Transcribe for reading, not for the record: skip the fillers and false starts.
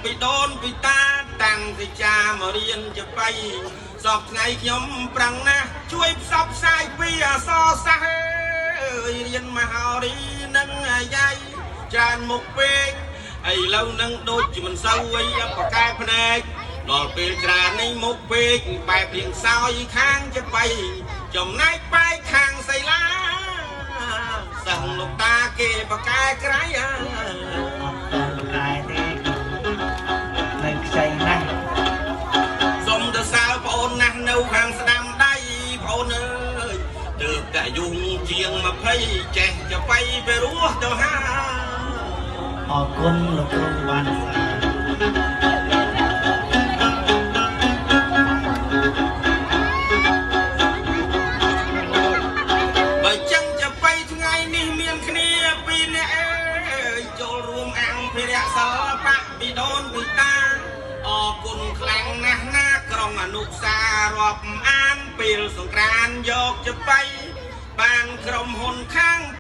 ពីដូនពីតាតាំងពីចាមករៀនจะไปសពថ្ងៃខ្ញុំប្រាំងណាស់ជួយផ្សព្វផ្សាយពីអសរសាស្ត្ររៀនមហោរីនឹងអាយ៉ៃច្រើនមុខពេកឥឡូវនឹងដូចជាមិនសូវអីបកែភ្នែកដល់ពេលច្រើននេះមុខពេកបែបរៀងសោយខាងจะไปចំណែកបែកខាងសីឡាសឹងលោកតាគេបកែក្រៃអើបកែទេនៅខ្ចីណាស់សុំទៅសើប្អូនណាស់នៅខាងស្ដាំដៃប្អូនអើយទើបតែយងជាង20ចេះจะไปរស់ទៅហាអរគុណលោកគ្រូបានសាបើចឹងจะไปថ្ងៃនេះមានគ្នាពីរនាក់អើយចូលរួមអង្គភិរៈសិល្បៈពីដូនពីតាអរគុណខ្លាំងណាស់ណាក្រុមអនុសាររាប់អានពេលសង្ក្រានយកจะไปបានក្រុមហ៊ុនខា